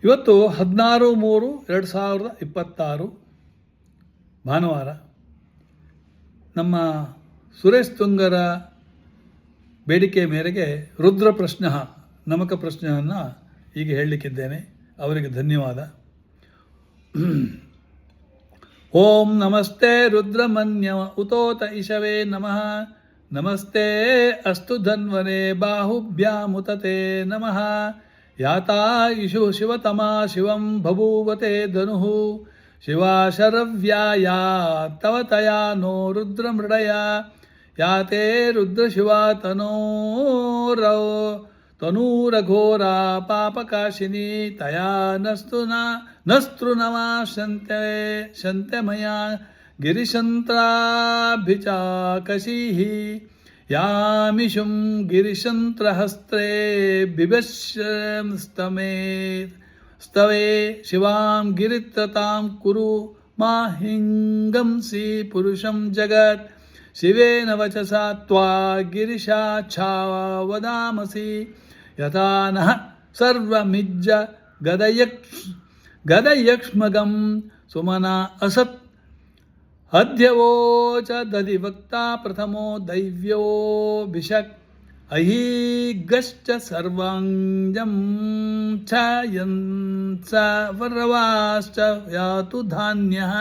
ಇವತ್ತು 16/3/2026 ಭಾನುವಾರ. ನಮ್ಮ ಸುರೇಶ್ ತುಂಗರ ಬೇಡಿಕೆ ಮೇರೆಗೆ ರುದ್ರ ಪ್ರಶ್ನ ನಮಕ ಪ್ರಶ್ನೆಯನ್ನು ಈಗ ಹೇಳಲಿಕ್ಕಿದ್ದೇನೆ. ಅವರಿಗೆ ಧನ್ಯವಾದ. ಓಂ ನಮಸ್ತೆ ರುದ್ರಮನ್ಯ ಉತೋತ ಇಶವೇ ನಮಃ. ನಮಸ್ತೆ ಅಸ್ತು ಧನ್ವನೆ ಬಾಹುಭ್ಯಾಮುತತೆ ನಮಃ. ಯಾತಾ ಇಷು ಶಿವತಮಾ ಶಿವಂ ಬಭೂವತೆ ಧನುಃ. ಶಿವಾ ಶರವ್ಯಾಯಾ ತವ ತಯಾ ನೋ ರುದ್ರಮೃಡಯ. ಯಾತೆ ರುದ್ರಶಿವಾ ತನೂರಘೋರಾ ಪಾಪಕಾಶಿನಿ. ತಯಾ ನಸ್ತು ನಮಾಶಂತೆ ಮಯಾ ಗಿರಿಶಂತ್ರಾಭಿಚಾಕಶೀಃ. ಯಾಮಿಷುಂ ಗಿರಿಶಂತ್ರಹಸ್ತ್ರೇ ಬಿಭಶ್ಸ್ತವೇ. ಶಿವಾಂ ಗಿರಿತ್ರತಾಂ ಕುರು ಮಾಹಿಂಗಂಸಿ ಪುರುಷಂ ಜಗತ್. ಶಿವೇನ ವಚಸಾ ತ್ವಾ ಗಿರಿಶಾಚ್ಛಾ ವದಾಮಸಿ. ಯಥಾ ನಃ ಸರ್ವಮಿಜ್ಜ ಗದಯಕ್ಷ್ಮಗಂ ಸುಮನಾ ಅಸತ್. ಅಧ್ಯವೋಚ ದಧಿವಕ್ತಾ ಪ್ರಥಮೋ ದೈವ್ಯೋಭಿಷಕ್. ಅಹೀಗಶ್ಚ ಸರ್ವಾಂಜಂ ಛಾಯನ್ಸ ವರ್ವಾಶ್ಚ ಯಾತು ಧಾನ್ಯಃ.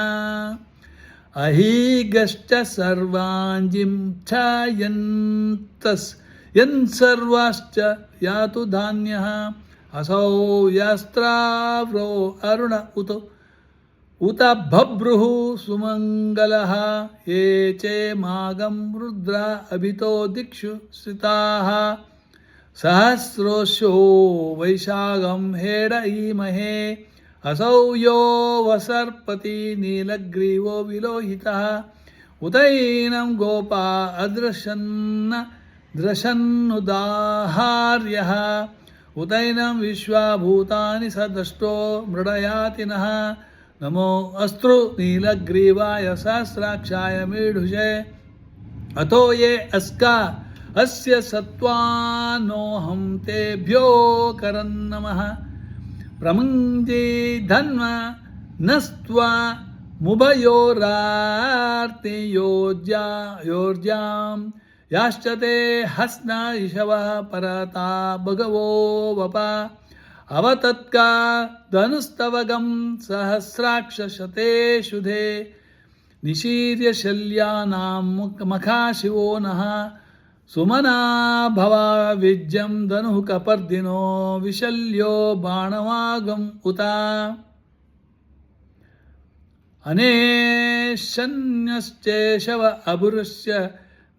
ಅಹೀಗಶ್ಚ ಸರ್ವಾಂಜಿಂ ಛಾಯन्तಸ್ ಯನ್ಸರ್ವಾಶ್ಚ ಯಾತು ಧಾನ್ಯಃ. ಅಸೌ ಯಾಸ್ತ್ರಾವ್ರೋ ಅರುಣ ಉತ ಬಭ್ರುಃ ಸುಮಂಗಲಃ. ಯೇ ಚೇ ಮಾಗಂ ರುದ್ರ ಅಭಿತೋ ದಿಕ್ಷು ಸ್ಥಿತಾಃ. ಸಹಸ್ರೋಶ್ಯೋ ವೈಶಾಖಂ ಹೇಡ ಈಮಹೇ. ಅಸೌ ಯೋ ವಸರ್ಪತಿ ನೀಲಗ್ರೀವೋ ವಿಲೋಹಿತಃ. ಉತೈನಂ ಗೋಪಾ ದೃಶನ್ನುದಾಹಾರ್ಯಃ. ಉತೈನಂ ವಿಶ್ವಭೂತಾನಿ ಸದಷ್ಟೋ ಮೃಡಯಾತಿನಃ. ನಮೋ ಅಸ್ತು ನೀಲಗ್ರೀವಾಯ ಸಹಸ್ರಾಕ್ಷಾಯ ಮೀಢುಷೇ. ಅಥೋ ಯೇ ಅಸ್ಕಾ ಅಸ್ಯ ಸತ್ವಾನೋಹಂ ತೇಭ್ಯೋ ಕರನ್ನಮಃ. ಪ್ರಮುಂಜಿ ಧನ್ವ ನಸ್ತ್ವಾ ಮುಭಯೋರಾರ್ತಿ ಯೋರ್ಜಾಂ. ಯಾಶ್ಚತೆ ಹಸ್ನ ಇಷವಃ ಪರತಾ ಭಗವೋ ವಪ. ಅವತತ್ಕಾ ಧನುಸ್ತವಗಂ ಸಹಸ್ರಾಕ್ಷಶತೆ ಶುಧೆ. ನಿಶೀರ್ಯ ಶಲ್ಯಾನಾಂ ಮಖಾ ಶಿವೋ ನಃ. ಸುಮನಾ ಭವ ವಿಜ್ಯಂ ಧನುಃ ಕಪರ್ದಿನೋ ವಿಶಲ್ಯೋ ಬಾಣವಾಗಂ ಉತ. ಅನೇಶನ್ಯಶ್ಚೇಷವ ಅಭುರಸ್ಯ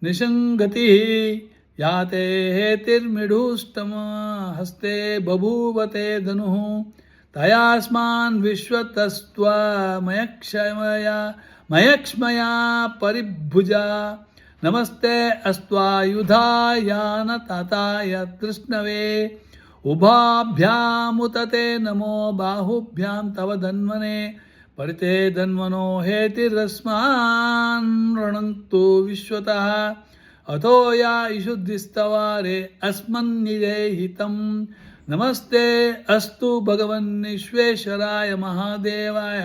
ನಿಶಂಗತಿಃ. ಯಾತೆ ಹೇತಿರ್ಮಿಢೂಷ್ಟಮ ಹಸ್ತೆ ಬಭೂವತೆ ಧನುಃ. ತಯಾಸ್ಮಾನ್ ವಿಶ್ವತಸ್ತ್ವ ಮಯಕ್ಷ್ಮಯಾ ಪರಿಭುಜ. ನಮಸ್ತೆ ಅಸ್ತ್ವಾಯುಧಾಯಾನ ತಾತಾಯ ತೃಷ್ಣವೇ. ಉಭಾಭ್ಯಾಮುತತೆ ನಮೋ ಬಾಹುಭ್ಯಾಂ ತವ ಧನ್ವನೆ. ಪರಿತೆ ಧನ್ವನೋ ಹೇತಿರಸ್ಮಾನ್ ರಣಂತು ವಿಶ್ವತಃ. ಅಥೋ ಯಾ ಇಷುದ್ಧಿಸ್ತವಾರೆ ಅಸ್ಮನ್ನಿದೇಹಿತಂ. ನಮಸ್ತೆ ಅಸ್ತು ಭಗವನ್ನಿಶ್ವೇಶ್ವರಾಯ ಮಹಾದೇವಾಯ.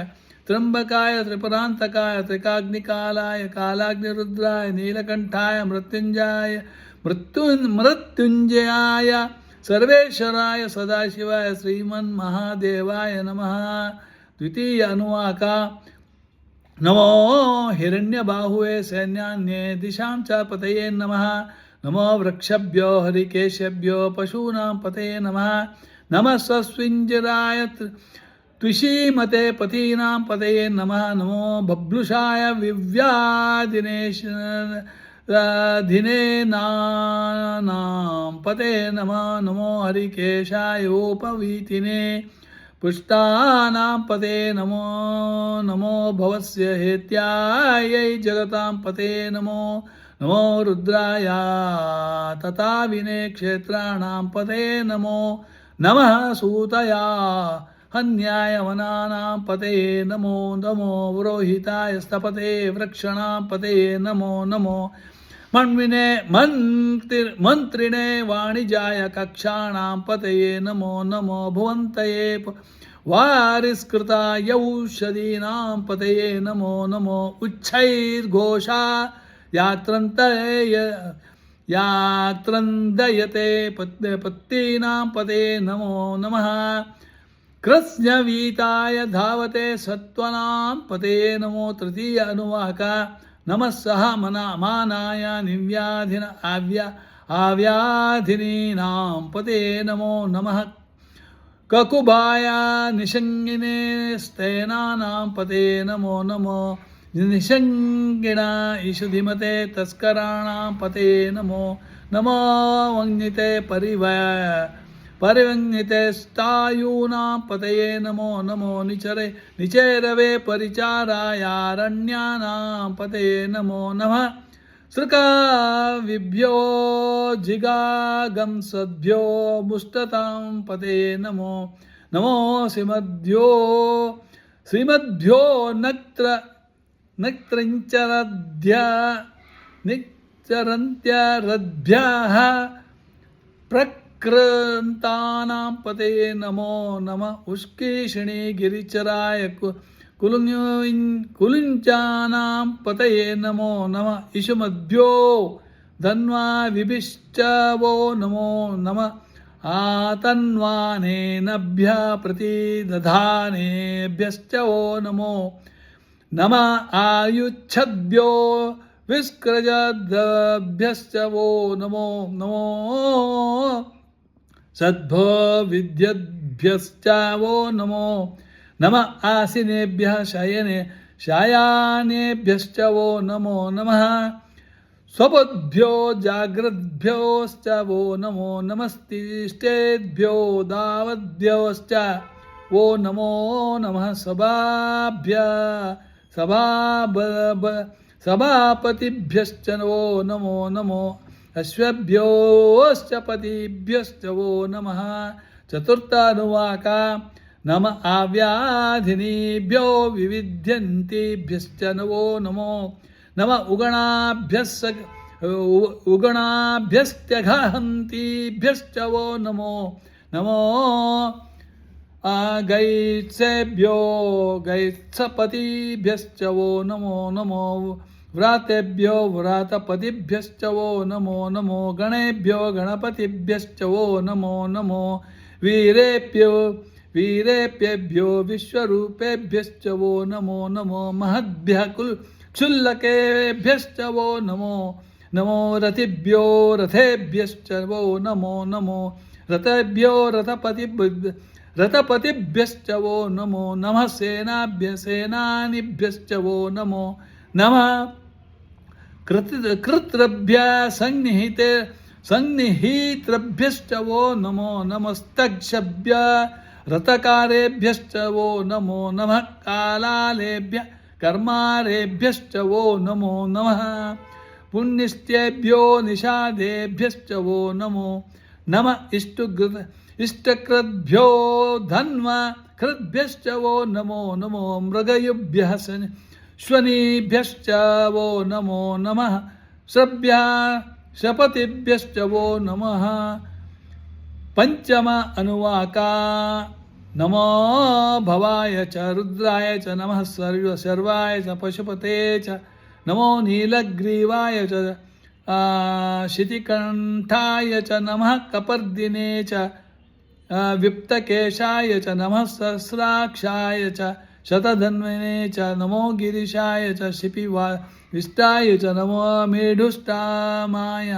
ತ್ರ್ಯಂಬಕಾಯ ತ್ರಿಪುರಾಂತಕಾಯ ತ್ರಿಕಾಗ್ನಿಕಾಲಾಯ ಕಾಲಾಗ್ನಿರುದ್ರಾಯ ನೀಲಕಂಠಾಯ ಮೃತ್ಯುಂಜಯಾಯ ಸರ್ವೇಶ್ವರಾಯ ಸದಾಶಿವಾಯ ಶ್ರೀಮನ್ಮಹಾದೇವಾಯ ನಮಃ. ದ್ವಿತೀಯ ಅನುವಾಕ. ನಮೋ ಹಿರಣ್ಯಬಾಹುವೆ ಸೈನ್ಯಾನ್ಯೇ ದಿಶಾಂ ಚ ಪತಯೇ ನಮಃ. ನಮೋ ವೃಕ್ಷಭ್ಯೋ ಹರಿಕೇಶಭ್ಯೋ ಪಶೂನಾಂ ಪತಯೇ ನಮಃ. ನಮಃ ಸ್ವಸ್ವಿಂಜರಾಯ ತ್ವಿಷೀಮತೆ ಪತೀನಾಂ ಪತಯೇ ನಮಃ. ನಮೋ ಬಭ್ಲುಷಾಯ ದಿನೇನಾಂ ಪತಯೇ ನಮಃ. ನಮೋ ಹರಿಕೇಶಾಯೋಪವೀತಿನೇ ಪುಷ್ಟಾನಾಂ ಪತೆ ನಮೋ. ನಮೋ ಭವಸ್ಯ ಹೇತ್ಯಾಯೈ ಜಗತಾಂ ಪತೆ ನಮೋ. ನಮೋ ರುದ್ರಾಯ ತಥಾವಿನೇ ಕ್ಷೇತ್ರಾಣಾಂ ಪತೆ ನಮೋ. ನಮಃ ಸೂತಯ ಹನ್ಯಾಯ ವನಾನಾಂ ಪತೆ ನಮೋ. ನಮೋ ಪುರೋಹಿತಾಯ ಸ್ಥಪತೆ ವೃಕ್ಷಣಾಂ ಪತೆ ನಮೋ. ನಮೋ मन्विने मंत्रिणे वाणिजाय कक्षाणां पतये नमो नमो भुवन्तये वारिस्कृताय औषधीनां पतये नमो नमो उच्चैर्घोषा यात्रन्दयते पत्तीनां पतये नमो नमः कृत्स्नवीताय धावते सत्त्वनां पतये नमो तृतीय अनुवाक नमः सह मानाय आव्याधिनीनां पतये नमो नमः ककुबाय निषङ्गिने स्तेनानां पतये नमो नमो निषङ्गिणा ईशुधिमते तस्कराणां पतये नमो नमो वङ्निते परिवङ्निते स्थायूनां पतये नमो नमो निचेरवे परिचारायारण्यानां पतये नमो नमः सृकाविभ्यो जिगागंसद्भ्यो मुष्टतां पतये नमो नमो श्रीमद्भ्यो निक्चरन्त्यरद्भ्यः प्रकृन्तानां पतये नमो नमः उष्कीषिणी गिरिचराय कुलुञ्चानां पतये नमो नमः इषुमद्भ्यो धन्वा विभिश्चवो नमो नमः आतन्वानेनभ्यः प्रतिदधानेभ्यश्च वो नमो नमः आयुच्छद्भ्यो विस्क्रजद्भ्यश्च वो नमो नमो सद्भो विद्यद्भ्यश्च वो नमो नमः आसीनेभ्यः शायानेभ्यश्च वो नमो नमः स्वपद्भ्यो जाग्रद्भ्योश्च वो नमो नमस्तिष्ठेभ्यो दावद्भ्योश्च वो नमो नमः सभापतिभ्यश्च वो नमो नमो अश्वभ्योश्च पतिभ्यश्च वो नमः चतुर्थानुवाक नम आव्याधिनीभ्यो विविध्यन्तीभ्यश्च नवो नमो नम उगणाभ्यस्त्यघहन्तीभ्यश्च वो नमो नमो गैत्सेभ्यो गैत्सपतिभ्यश्च वो नमो नमो व्रातेभ्यो व्रातपतिभ्यश्च वो नमो नमो गणेभ्यो गणपतिभ्यश्च वो नमो नमो वीरेभ्यो विश्वरूपेभ्यश्च वो नमो नमो महद्भ्यः क्षुल्लकेभ्यश्च वो नमो नमो रथिभ्यो रथेभ्यश्च वो नमो नमो रथेभ्यो रथपतिभ्यश्च वो नमो नमः सेनानिभ्यश्च वो नमो नमः कृत्रभ्य सन्निहितृभ्यश्च वो नमो नमस्तक्षभ्य रथकारेभ्यश्च वो नमो नमः कालालेभ्य कर्मारेभ्यश्च वो नमो नमः पुण्यस्तेभ्यो निषादेभ्यश्च वो नमो नमः इष्टकृद्भ्यो धन्वकृद्भ्यश्च वो नमो नमो मृगयुभ्यः श्वनीभ्यश्च वो नमो नमः शपतिभ्यश्च वो नमः पंचम अनुवाका नमो भवाय च रुद्राय च नमः सर्वाय च पशुपते च नमो नीलग्रीवाय च शितिकण्ठाय च नमः कपर्दिने च विप्तकेशाय च नमः सहस्राक्षाय च शतधन्वने च नमो गिरिशाय च शिपिविष्टाय च नमो मेढुष्टामाय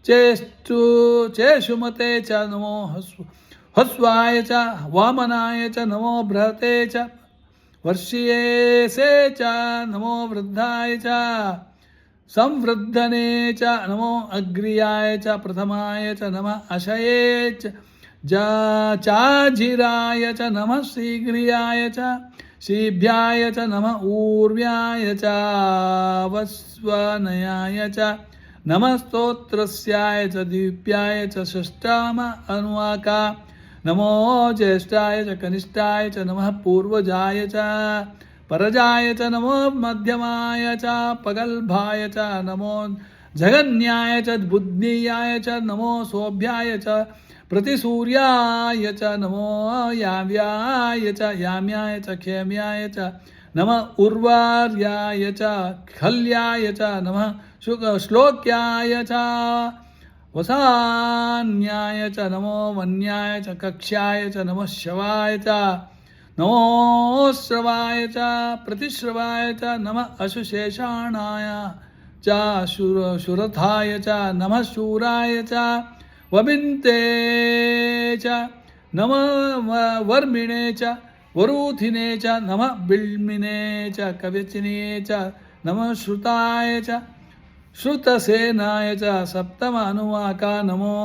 चेषुमते च नमो हस्वाय च वामनाय च नमो बृहते च वर्षियेसे च नमो वृद्धाय च संवृद्धने च नमो अग्र्याय च प्रथमाय च नमः अशये च चाजिराय च नमः शीघ्रियाय च शीभ्याय च नमः ऊर्व्याय च वस्वनयाय च नमः स्तोत्रस्याय च दीप्याय च षष्ठाम अनुवाका नमो ज्येष्ठाय च कनिष्ठाय च नमः पूर्वजाय च परजाय च नमो मध्यमाय च पगल्भाय च नमो जगन्याय च बुद्धियाय च नमो सोभ्याय च प्रतिसूर्याय च नमो याव्याय च याम्याय च क्षेम्याय च नमः उर्वार्याय च खल्याय च नमः श्लोक्याय च वसान्याय च नमो वन्याय च कक्ष्याय च नमः शवाय च नमो श्रवाय च प्रतिश्रवाय च नमः अशुशेषाणाय च शुरथाय च नमः शूराय च वबिन्ते च नमः वर्मिणे च वरूथिने च नमः बिल्मिने च कवचिने च नमः श्रुताय च श्रुतसेनाय च सप्तम अनुवाका नमो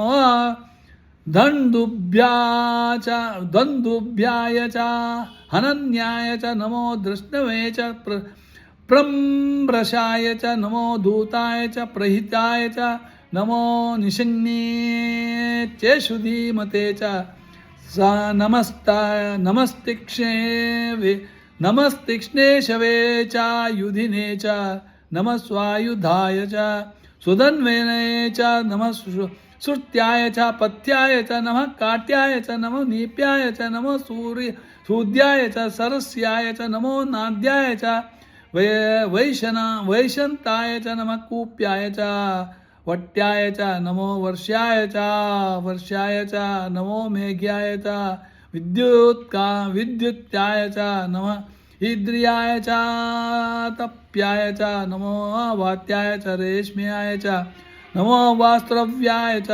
द्वन्द्वुभ्याय च हनन्याय च नमो दृष्णवे च प्रम्रशाय च नमो दूताय च प्रहिताय च नमो निषिन्ने चेषु धीमते च नमस्तिक्ष्णे शवे च युधिने च नमः स्वायुधाय च सुधन्वेने च नमः श्रुत्याय च पथ्याय च नमः काट्याय च नमो नीप्याय च नमो सूद्याय च सरस्याय च नमो नाद्याय च वैशन्ताय च नमः कूप्याय च वट्याय च नमो वर्ष्याय च नमो मेघ्याय च विद्युत्याय च नमः इन्द्रियाय च तप्याय च नमो वात्याय च रेश्म्याय च नमो वास्त्रव्याय च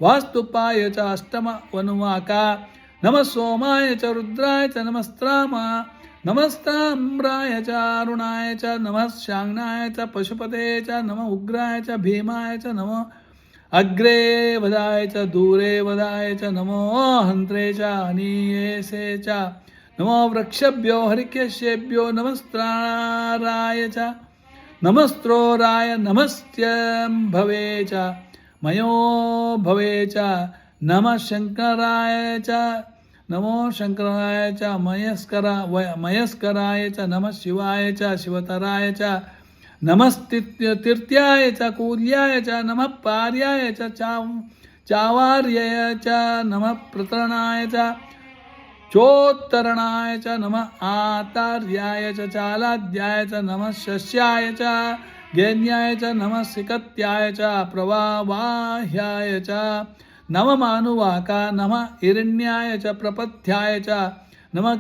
वास्तुपाय च अष्टम वनुवाका नमः सोमाय च रुद्राय च नमस्ताम्राय च अरुणाय च नमः शाङ्नाय च पशुपते च नमः उग्राय च भीमाय च नमो अग्रे वदाय च दूरे वदाय च नमो हन्त्रे च अनीयसे च नमो वृक्षभ्यो हरिकेशेभ्यो नमस्त्राराय च नमस्त्रोराय नमस्त्यम्भवे च मयो भवे च नमः शङ्कराय च नमो शङ्कराय च मयस्कराय च नमः शिवाय च शिवतराय च नमस्तीर्थ्याय च कूल्याय च नमः पार्याय च चावार्याय च नमः प्रतरणाय च चोत्तरणाय च नमः आतार्याय च चालाद्याय च नमः शस्याय च गेन्याय च नमः सिकत्याय च प्रवावाह्याय च नममानुवाका नमः हिरण्याय च प्रपथ्याय च नमः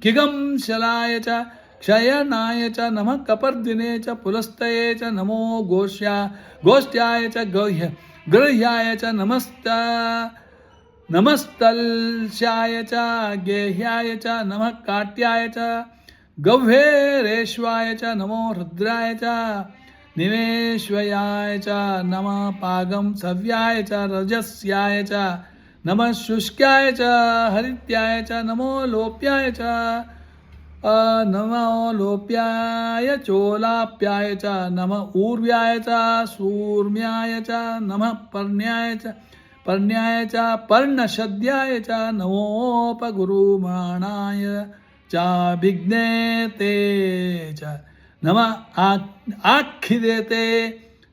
किगं शलाय च क्षयनाय च नमः कपर्दिने च पुलस्तये च नमो गोष्ठ्याय च गृह्याय च नमस्तल्स्याय च गेह्याय च नमः काट्याय च गह्वेरेश्वाय च नमो रुद्राय च निवेश्वयाय च नमः पागं सव्याय च रजस्याय च नमः शुष्क्याय च हरित्याय च नमो लोप्याय च नमो लोप्याय चोलाप्याय च नमः ऊर्व्याय च सूर्म्याय च नमः पर्ण्याय च पर्णशद्याय च नमोपगुरुमाणाय च विघ्नेते च नमः आख्यदेते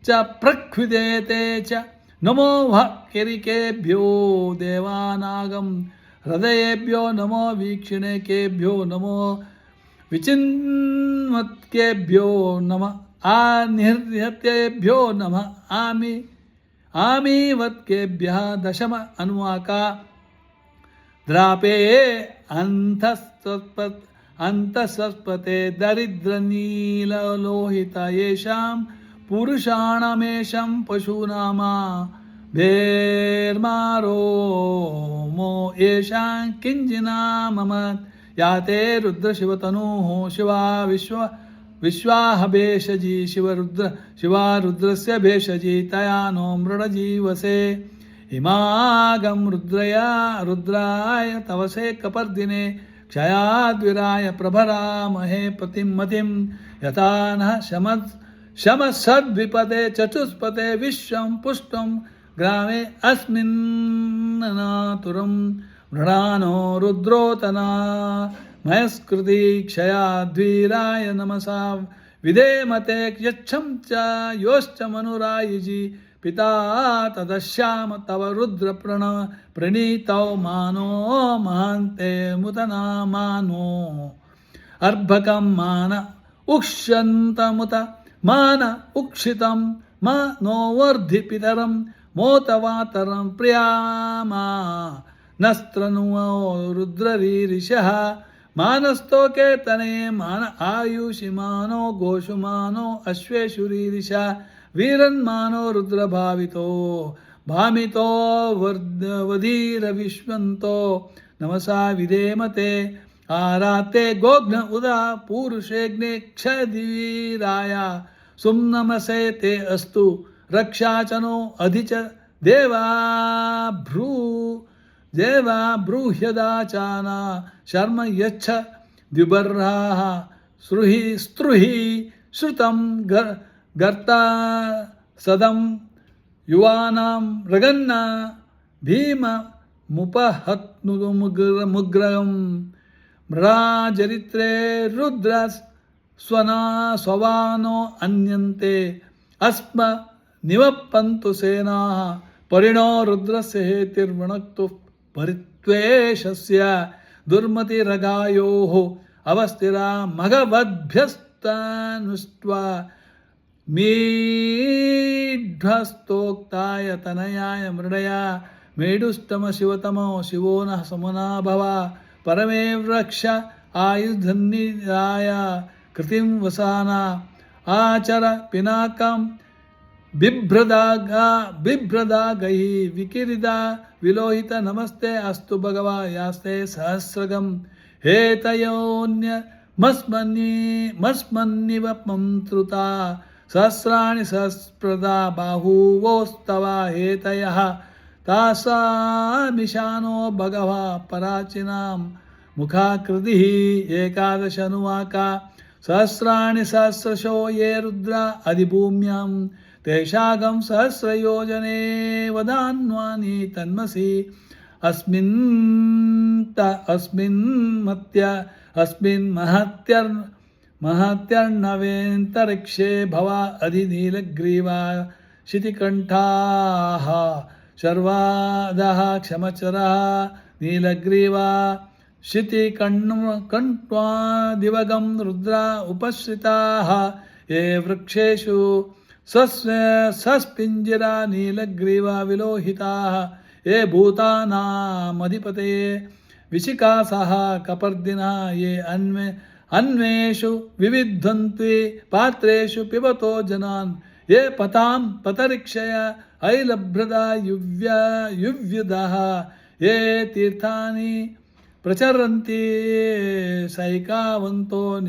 च प्रख्विदेते च नमो किरिकेभ्यो देवानागं हृदयेभ्यो नमो वीक्षिणेकेभ्यो नमो विचिन्वत्केभ्यो नमः आनिहृत्येभ्यो नमः आमीवत्केभ्यः दशम अनुवाका द्रापे अन्तःसत्पते दरिद्रनीललोहित येषां पुरुषाणामेषां पशूनामा भेर्मारोमो येषां किञ्जिनाममत् याते रुद्रशिवतनुः शिवा विश्वाह भेषजी शिवा रुद्रस्य भेषजी तया नो मृडजीवसे इमागं रुद्राय तवसे कपर्दिने क्षयाद्विराय प्रभरामहे पतिं मतिं यथा नः शमसद्विपदे चतुष्पदे विश्वं पुष्टं ग्रामे अस्मिन्नातुरं मृडानो रुद्रोतना मयस्कृति क्षयाद्वीराय नमसा ವಿಧೇಮತೆ ಯಚ್ಛಂ ಚ ಯೋಶ್ಚ ಮನುರಾಯಿಜಿ ಪಿತಾ ತದಶ್ಯಾಮ ತವ ರುದ್ರ ಪ್ರಣೀತೌ ಮಾನೋ ಮಹಾಂತೆ ಮುತನಾಮಾನೋ ಅರ್ಭಕಂ ಮಾನ ಉಕ್ಷ್ಯಂತಮುತ ಮಾನ ಉಕ್ಷಿತಂ ಮ ನೋವರ್ಧಿ ಪಿತರಂ ಮೋತವಾತರಂ ಪ್ರಿಯಾಮ ನಸ್ತ್ರನುವೋ ರುದ್ರರೀರಿಷಃ ಮಾನಸ್ತೋಕೆ ತನೇ ಮಾನ ಆಯುಷಿಮಾನೋ ಗೋಷುಮಾನೋ ಅಶ್ವೇಶುರೀರಿಷ ವೀರನ್ಮಾನೋ ರುದ್ರಭಾವಿತೋ ಭಾಮಿತೋ ವಧೀರ ವಿಶ್ವಂತೋ ನಮಸಾ ವಿಧೇಮತೆ ಆರಾತೆ ಗೋಘ್ನ ಉದಾ ಪೂರುಷೇಗ್ನೆ ಕ್ಷದಿವೀರಾಯ ಸುಮ್ನಮಸೆ ತೇ ಅಸ್ತು ರಕ್ಷಾಚನೋ ಅಧಿಚ ದೇವಾಬ್ರೂಹ್ಯದಾಚಾನ ಶರ್ಮ ಯಚ್ಛ ದ್ವಿಬರ್ಹಾಃ ಸ್ತೃಹಿ ಶ್ರುತಂ ಗರ್ತ ಸದಂ ಯುವಾನಾಂ ರಗನ್ನ ಭೀಮ ಮುಪಹತ್ನು ಮುಗ್ರಂ ಮೃಡಾಚರಿತ್ರೇ ರುದ್ರ ಸ್ವವಾನೋ ಅನ್ಯಂತೆ ಅಸ್ಮ ನಿವಪ್ಪಂತು ಸೇನಾಃ ಪರಿಣೋ ರುದ್ರಸ್ಯ ಹೇತಿರ್ವಣಕ್ತು ಪರಿತ್ವೇಷಸ್ಯ ದುರ್ಮತಿರಗಾಯೋಃ ಅವಸ್ಥಿರ ಮಘವದ್ಭ್ಯಸ್ತನುಷ್ಟ್ವಾ ಮೀಢ್ವಸ್ತೋಕ್ತಾಯ ತನಯಾಯ ಮೃಡಯ ಮೇಡುಷ್ಟಮ ಶಿವತಮೋ ಶಿವೋ ನಃ ಸಮನಾ ಭವ ಪರಮೇ ವೃಕ್ಷ ಆಯುಧನ್ನಿರಾಯ ಕೃತಿಂ ವಸಾನ ಆಚರ ಪಿನಾಕಂ ಬಿಭ್ರದಾಗೈ ವಿಕಿರಿದ ವಿಲೋಹಿತ ನಮಸ್ತೆ ಅಸ್ತು ಭಗವ ಯಾಸ್ತೆ ಸಹಸ್ರಗಂ ಹೇತಯೋನ್ಯ ಮಸ್ಮನ್ನಿವ ಮಂತ್ರುತ ಸಹಸ್ರಾಣಿ ಸಹಸ್ರದ ಬಾಹೂವೋಸ್ತವ ಹೇತಯಃ ತಾಸಾಮಿಶಾನೋ ಭಗವ ಪರಾಚಿನಾಂ ಮುಖಾಕೃತಿ ಏಕಾದಶನುವಾಕ ಸಹಸ್ರಾಣಿ ಸಹಸ್ರಶೋ ಯೇ ರುದ್ರ ಅಧಿಭೂಮ್ಯಾಂ ತೇಷಾಗಂ ಸಹಸ್ರಯೋಜನೆ ವದಾನ್ವಾನಿ ತನ್ಮಸಿ ಅಸ್ಮಿನ್ ಮಹತ್ಯರ್ಣವೇಂತರಿಕ್ಷೇ ಭವ ಅಧಿನೀಲಗ್ರೀವಾ ಶಿತಿಕಂಠಾಃ ಶರ್ವಾದಃ ಕ್ಷಮಚರಃ ನೀಲಗ್ರೀವಾ ಶಿತಿಕಣ್ವಾ ದಿವಗಂ ರುದ್ರ ಉಪಶ್ರಿತಾಃ ಯೇ ವೃಕ್ಷೇಷು ಸಸ್ಪಿಂಜಿರಾ ನೀಲಗ್ರೀವಾ ವಿಲೋಹಿತಾಃ ಯೇ ಭೂತಾನಾಮಧಿಪತಯೇ ವಿಶಿಕಾಸಃ ಕಪರ್ದಿನಃ ಯೇ ಅನ್ವೇಷು ವಿವಿದ್ಧಂತ್ವಿ ಪಾತ್ರೇಷು ಪಿಬತೋ ಜನಾನ್ ಯೇ ಪತಾಂ ಪತರಿಕ್ಷಯ ಐಲಭ್ರದ ಯುವ್ಯುದಃ ಯೇ ತೀರ್ಥಾನಿ ಪ್ರಚರಂತಿ ಸೈಕಾವಂತೋ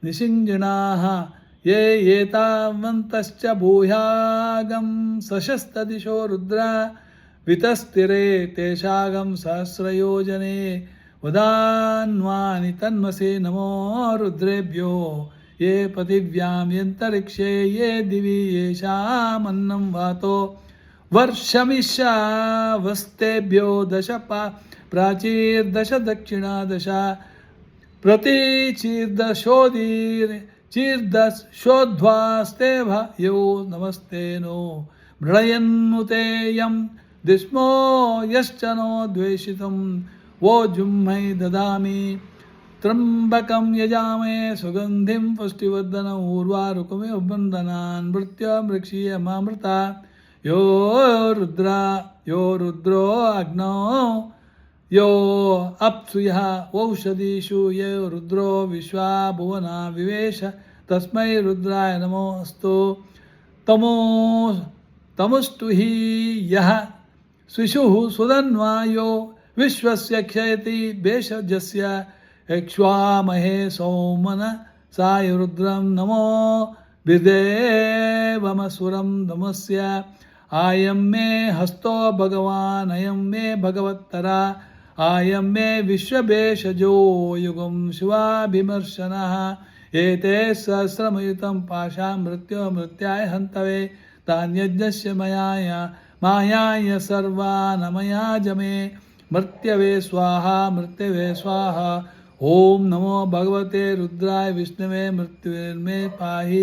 ನಿಷಿಂಜಣಾಃ ಯೇ ಏತಾವಂತಶ್ಚ ಭೂಯಾಗಂ ಸಶಸ್ತದಿಶೋ ರುದ್ರ ವಿತಸ್ತಿರೆ ತೇಷಾಗಂ ಸಹಸ್ರಯೋಜನೆ ವದಾನ್ವಾನಿ ತನ್ಮಸೆ ನಮೋ ರುದ್ರೇಭ್ಯೋ ಯೇ ಪೃಥಿವ್ಯಾಂ ಯಂತರಿಕ್ಷೇ ಯೇ ದಿವಿ ಯೇಷಾಮನ್ನಂ ವಾತೋ ವರ್ಷಮಿಷಾವಸ್ತೇಭ್ಯೋ ದಶ ಪ್ರಾಚೀರ್ದಶ ದಕ್ಷಿಣಾದಶ ಪ್ರತೀಚೀರ್ದಶೋಧ್ವಾಸ್ತೆಭ ಯೋ ನಮಸ್ತೇನೋ ಮೃಳಯನ್ನುತೇಯಂ ದಿಸ್ಮೋ ಯಶ್ಚನೋ ದ್ವೇಷಿತಂ ವೋ ಜುಂಹೈ ದದಾಮಿ ತ್ರಂಬಕಂ ಯಜಾಮೇ ಸುಗಂಧಿಂ ಪುಷ್ಟಿವರ್ಧನಂ ಊರ್ವಾರುಕಮೇ ಬಂಧನಾನ್ ಮೃತ್ಯ ಮೃಕ್ಷೀಯ ಮಾಮೃತ ಯೋ ರುದ್ರೋ ಅಗ್ನೋ ಯೋ ಅಪ್ಸುಯಃ ಔಷಧೀಷು ಯೋ ರುದ್ರೋ ವಿಶ್ವಾ ಭುವನ ವಿವೇಶ ತಸ್ಮೈ ರುದ್ರಾಯ ನಮೋऽस्तु ತಮುಸ್ತು ಹಿ ಯಃ ಸ್ವಿಷುಃ ಸುಧನ್ವಾಯೋ ವಿಶ್ವಸ್ಯ ಕ್ಷಯತಿ ಭೇಷಜಸ್ಯ ಯಕ್ಷ್ವಾಮಹೇ ಸೌಮನ ಸಾಯ ರುದ್ರಂ ನಮೋ ವಿದೇವಮಸುರಂ ನಮಸ್ಯ ಆಯಂ ಮೇ ಹಸ್ತೋ ಭಗವಾನ್ ಅಯಂ ಮೇ ಭಗವತ್ತರ ಆಯಂ ಮೇ ವಿಶ್ವಭೇಷಜೋ ಯುಗಂ ಶಿವಾಭಿಮರ್ಶನಃ ಏತೇ ಸಹಸ್ರಮಯುತಂ ಪಾಶಾಂ ಮೃತ್ಯಾಯ ಹಂತವೇ ತಾನ್ಯಜ್ಞಸ್ಯ ಮಾಯಾಯ ಸರ್ವಾನಮಯಾಜಮೇ ಮೃತ್ಯವೆ ಸ್ವಾಹಾ ओम नमो भगवते रुद्राय विष्णवे मृत्युर्मे पाहि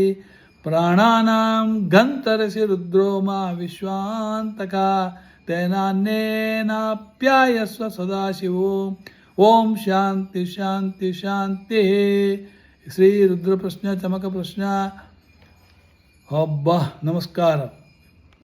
प्राणानां गंतरसि रुद्रो मा विश्वांतका तेनान्येनाप्यायस्व सदाशिवो ओम शांति शांति शांति श्री रुद्र प्रश्न चमक प्रश्न अब्बा नमस्कार